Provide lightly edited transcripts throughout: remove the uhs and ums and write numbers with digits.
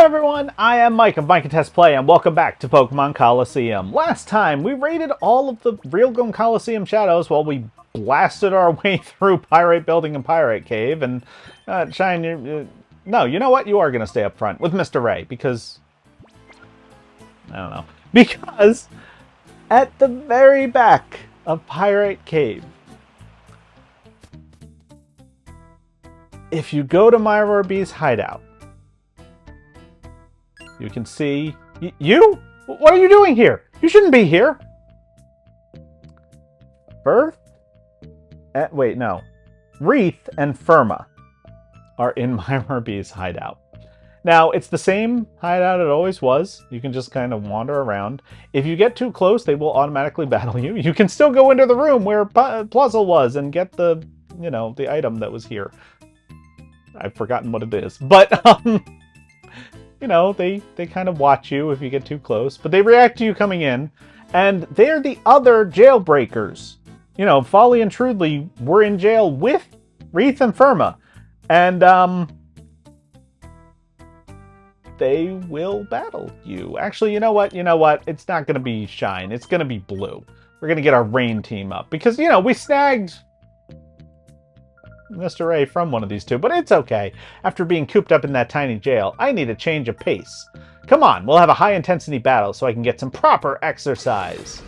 everyone, I am Mike of Mike and Test Play, and welcome back to Pokemon Colosseum. Last time, we raided all of the Realgum Colosseum shadows while we blasted our way through Pyrite Building and Pyrite Cave, and Shine, no, you know what? You are going to stay up front with Mr. Ray, because, I don't know, because at the very back of Pyrite Cave, if you go to Myra B's hideout, you can see... You? What are you doing here? You shouldn't be here. Wait, no. Wreath and Firma are in Myra B's hideout. Now, it's the same hideout it always was. You can just kind of wander around. If you get too close, they will automatically battle you. You can still go into the room where Pluzzle was and get the, you know, the item that was here. I've forgotten what it is. But, you know, they kind of watch you if you get too close, but they react to you coming in, and they're the other jailbreakers. You know, Folly and Trudely were in jail with Wreath and Firma, and they will battle you. Actually, you know what? It's not going to be Shine. It's going to be Blue. We're going to get our Rain team up, because, you know, we snagged Mr. A from one of these two, but it's okay. After being cooped up in that tiny jail, I need a change of pace. Come on, we'll have a high-intensity battle so I can get some proper exercise.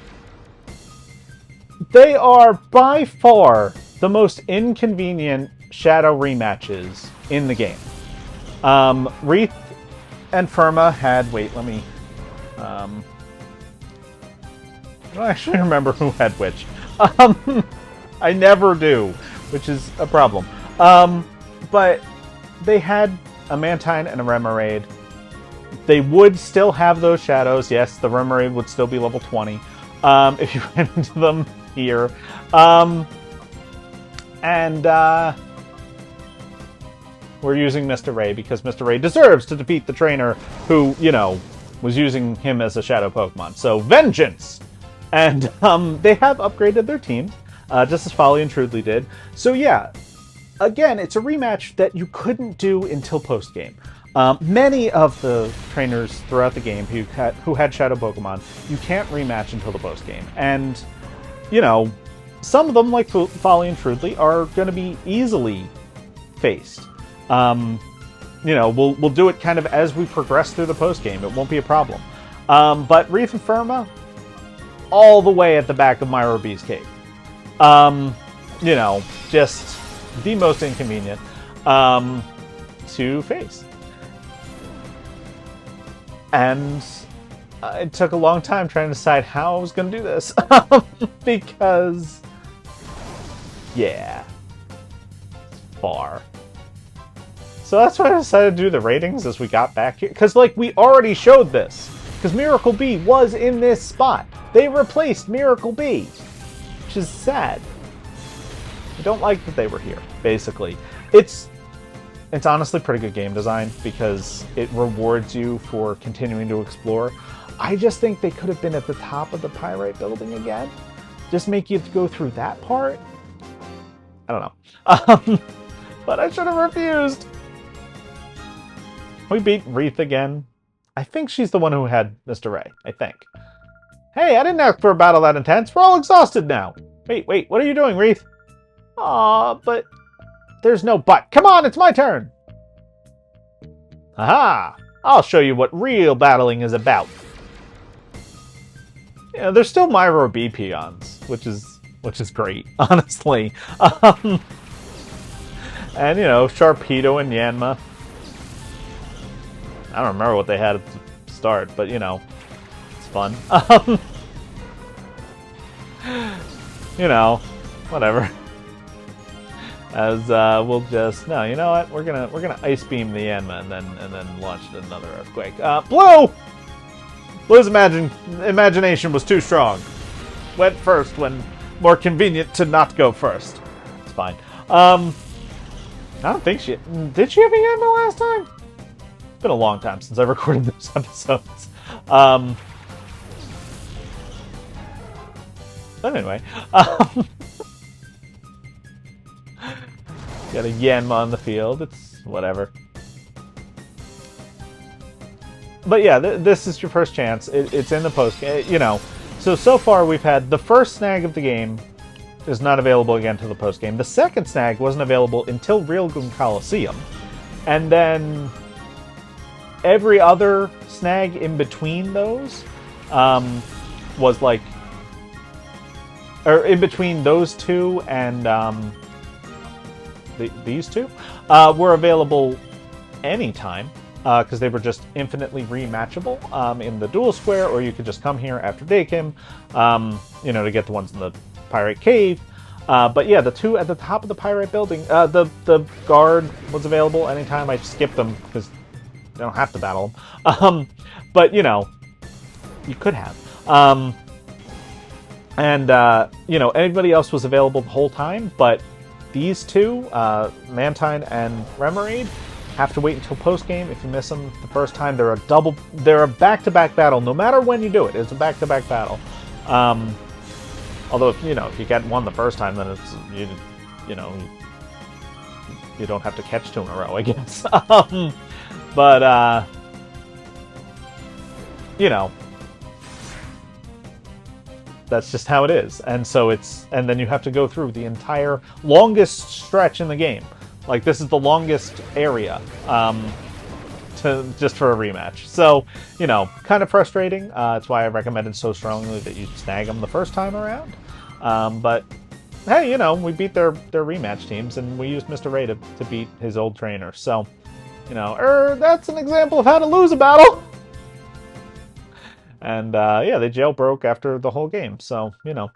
They are by far the most inconvenient Shadow rematches in the game. Wreath and Firma had... Wait, let me... I don't actually remember who had which. I never do, which is a problem. But they had a Mantine and a Remoraid. They would still have those shadows. Yes, the Remoraid would still be level 20 if you ran into them here. We're using Mr. Ray because Mr. Ray deserves to defeat the trainer who, you know, was using him as a shadow Pokemon. So, vengeance! And they have upgraded their teams. Just as Folly and Trudely did. So yeah, again, it's a rematch that you couldn't do until post-game. Many of the trainers throughout the game who had Shadow Pokemon, you can't rematch until the post-game. And, you know, some of them, like Folly and Trudely, are going to be easily faced. You know, we'll do it kind of as we progress through the post-game. It won't be a problem. But Wreath and Firma, all the way at the back of Myra B's cave. You know, just the most inconvenient to face. And it took a long time trying to decide how I was going to do this. Because, yeah, far. So that's why I decided to do the ratings as we got back here. Because, like, we already showed this. Because Miracle B was in this spot. They replaced Miracle B. Which is sad. I don't like that they were here, basically. It's honestly pretty good game design because it rewards you for continuing to explore. I just think they could have been at the top of the Pyrite building again. Just make you go through that part. I don't know. But I should have refused. We beat Wreath again. I think she's the one who had Mr. Ray. I think. Hey, I didn't ask for a battle that intense. We're all exhausted now. Wait, what are you doing, Wreath? Aw, but there's no but. Come on, it's my turn. Aha! I'll show you what real battling is about. Yeah, there's still Myra B peons, which is great, honestly. And you know, Sharpedo and Yanma. I don't remember what they had at the start, but you know. Fun. You know, whatever. As we'll just you know what? We're gonna ice beam the Yanma and then launch another earthquake. Blue! Blue's imagination was too strong. Went first when more convenient to not go first. It's fine. I don't think did she have a Yanma last time? It's been a long time since I recorded those episodes. But anyway, got a Yanma on the field. It's whatever. but yeah, this is your first chance. It's in the post game, you know. So far we've had the first snag of the game is not available again till the post game. The second snag wasn't available until Realgrim Colosseum, and then every other snag in between those was like, or in between those two and these two were available anytime. Because they were just infinitely rematchable in the dual square, or you could just come here after Dakim, you know, to get the ones in the Pyrite Cave. But yeah, the two at the top of the Pyrite building, the guard was available anytime. I skipped them because they don't have to battle them. But you know, you could have. You know, anybody else was available the whole time, but these two, Mantine and Remoraid, have to wait until post game. If you miss them the first time, they're a back-to-back battle. No matter when you do it, it's a back-to-back battle. Although if you get one the first time, then it's you know you don't have to catch two in a row, I guess. But you know, that's just how it is. And so and then you have to go through the entire longest stretch in the game. Like, this is the longest area just for a rematch. So, you know, kind of frustrating. That's why I recommended so strongly that you snag them the first time around. But, hey, you know, we beat their rematch teams, and we used Mr. Ray to beat his old trainer. So, you know, that's an example of how to lose a battle. And, yeah, they jailbroke after the whole game. So, you know,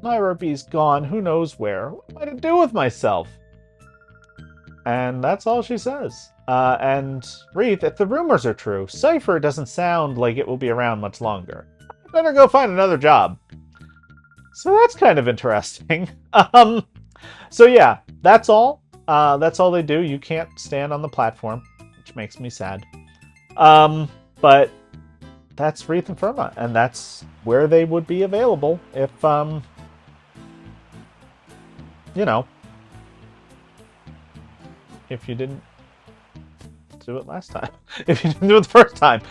my Ruby's gone. Who knows where? What am I to do with myself? And that's all she says. And Wreath, if the rumors are true, Cipher doesn't sound like it will be around much longer. Better go find another job. So that's kind of interesting. So yeah, that's all. That's all they do. You can't stand on the platform, which makes me sad. But that's Wreath and Firma, and that's where they would be available if, you know, if you didn't do it last time. If you didn't do it the first time.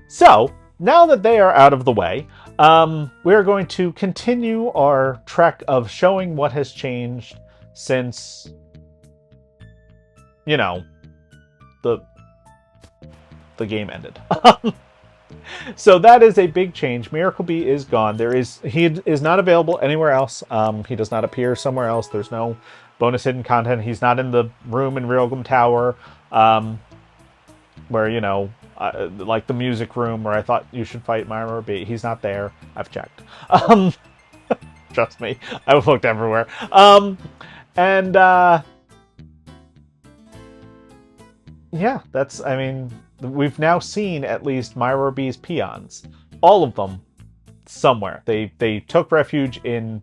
So, now that they are out of the way, we're going to continue our trek of showing what has changed since, you know, the game ended. So that is a big change. Miracle Bee is gone. He is not available anywhere else. He does not appear somewhere else. There's no bonus hidden content. He's not in the room in Realgrim Tower, where, you know, like the music room where I thought you should fight Miracle Bee. He's not there. I've checked. Trust me, I've looked everywhere. Yeah, I mean, we've now seen at least Miracle Bee's peons. All of them somewhere. They took refuge in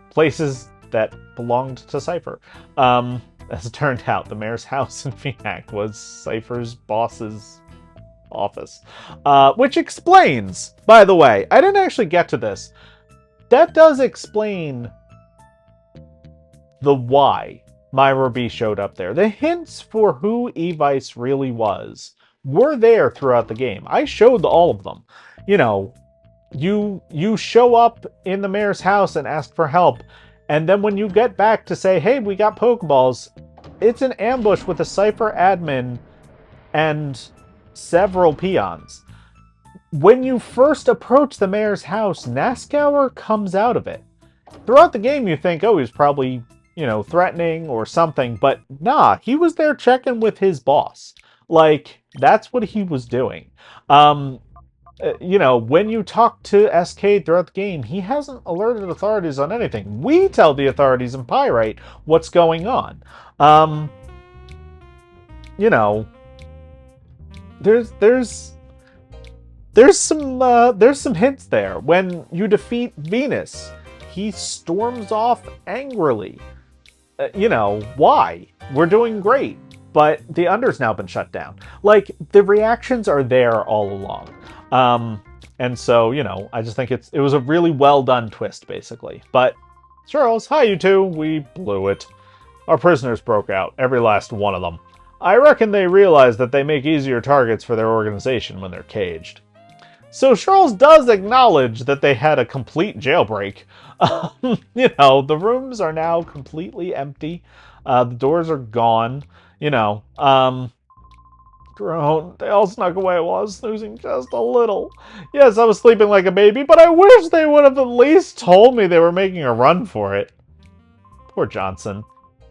places that belonged to Cipher. As it turned out, the mayor's house in Phoenix was Cipher's boss's office. Which explains, by the way, I didn't actually get to this. That does explain the why Myra B showed up there. The hints for who Evice really was were there throughout the game. I showed all of them. You know, you show up in the mayor's house and ask for help, and then when you get back to say, hey, we got Pokeballs, it's an ambush with a Cipher admin and several peons. When you first approach the mayor's house, Nascauer comes out of it. Throughout the game, you think, oh, he's probably, you know, threatening or something, but nah, he was there checking with his boss. Like, that's what he was doing. You know, when you talk to SK throughout the game, he hasn't alerted authorities on anything. We tell the authorities in Pyrite what's going on. You know, there's some hints there. When you defeat Venus, he storms off angrily. You know, why? We're doing great, but the Under's now been shut down. Like, the reactions are there all along. And so, you know, I just think it was a really well done twist, basically. But, Charles, hi you two, we blew it. Our prisoners broke out, every last one of them. I reckon they realize that they make easier targets for their organization when they're caged. So Charles does acknowledge that they had a complete jailbreak. You know, the rooms are now completely empty. The doors are gone. You know, groan. They all snuck away while I was snoozing just a little. Yes, I was sleeping like a baby, but I wish they would have at least told me they were making a run for it. Poor Johnson.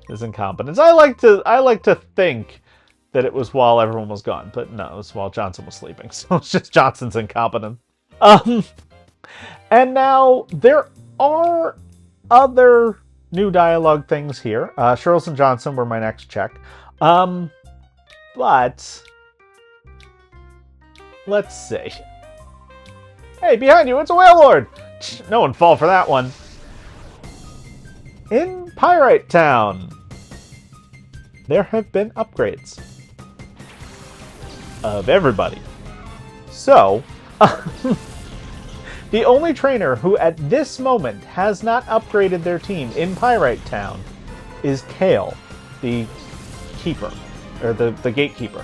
His incompetence. I like to think that it was while everyone was gone, but no, it was while Johnson was sleeping. So it's just Johnson's incompetence. And now there are other new dialogue things here. Charles and Johnson were my next check. But let's see. Hey, behind you, it's a whale lord! No one fall for that one. In Pyrite Town, there have been upgrades of everybody. So, the only trainer who at this moment has not upgraded their team in Pyrite Town is Kale, the keeper, or the gatekeeper.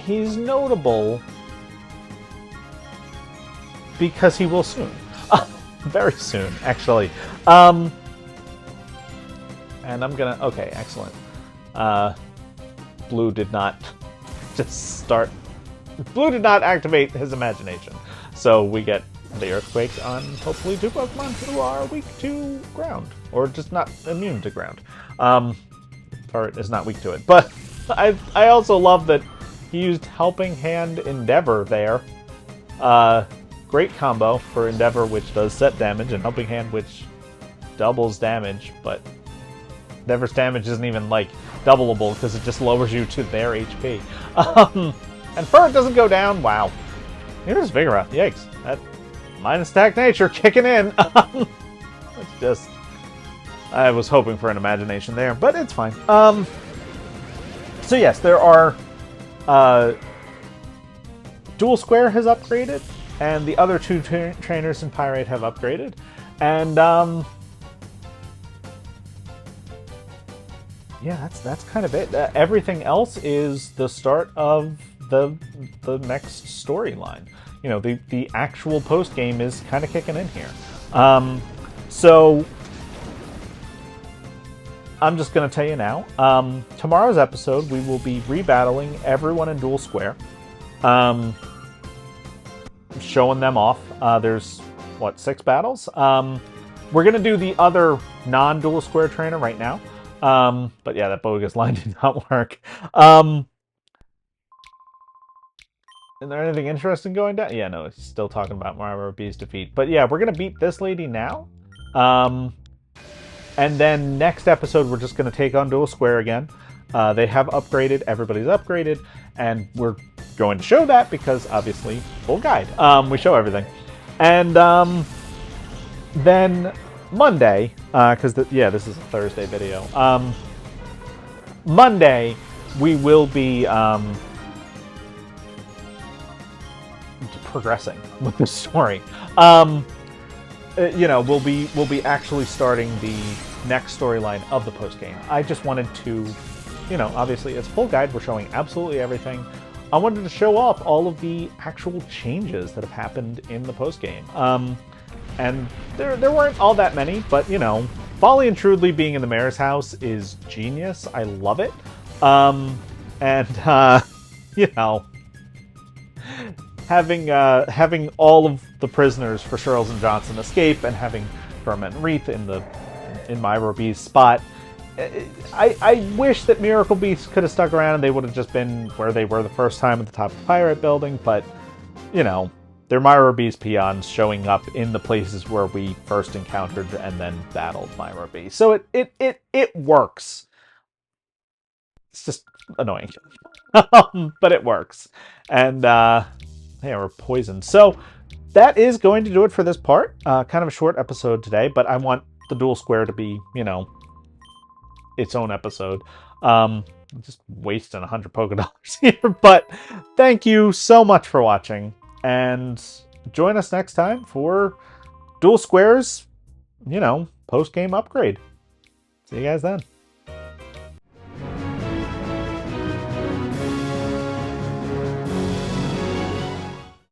He's notable because he will soon. Very soon, actually. And I'm gonna... Okay, excellent. Blue did not just start... Blue did not activate his imagination. So we get the Earthquake on, hopefully, 2 Pokemon who are weak to ground. Or just not immune to ground. Pyrite is not weak to it. But I also love that he used Helping Hand Endeavor there. Great combo for Endeavor, which does set damage, and Helping Hand, which doubles damage, but Endeavor's damage isn't even, like, doubleable, because it just lowers you to their HP. And Fur doesn't go down. Wow. Here's Vigoroth. Yikes. That minus attack nature kicking in. It's just... I was hoping for an imagination there, but it's fine. So yes, there are... Dual Square has upgraded, and the other 2 trainers in Pyrite have upgraded. And, yeah, that's kind of it. Everything else is the start of the next storyline. You know, the actual post-game is kind of kicking in here. So, I'm just going to tell you now. Tomorrow's episode, we will be rebattling everyone in Dual Square. Showing them off. There's, what, 6 battles? We're going to do the other non-Dual Square trainer right now. But yeah, that bogus line did not work. Is there anything interesting going down? Yeah, no, it's still talking about Myra B's defeat. But yeah, we're going to beat this lady now. And then next episode, we're just going to take on Dual Square again. They have upgraded. Everybody's upgraded. And we're going to show that because, obviously, full guide. We show everything. And then Monday, because, this is a Thursday video. Monday, we will be progressing with the story. You know, we'll be actually starting the next storyline of the post game. I just wanted to, you know, obviously it's full guide. We're showing absolutely everything. I wanted to show off all of the actual changes that have happened in the post game. And there weren't all that many, but you know, Folly and Trudely being in the mayor's house is genius. I love it. You know, having all of the prisoners for Charles and Johnson escape and having Ferment and Wreath in Myra B's spot. I wish that Miracle Beast could have stuck around and they would have just been where they were the first time at the top of the Pirate Building, but, you know, they're Myra B's peons showing up in the places where we first encountered and then battled Myra B. So it works. It's just annoying. But it works. And, yeah, we're poisoned. So that is going to do it for this part. Kind of a short episode today, but I want the Dual Square to be, you know, its own episode. Just wasting 100 Pokédollars here. But thank you so much for watching. And join us next time for Dual Square's, you know, post-game upgrade. See you guys then.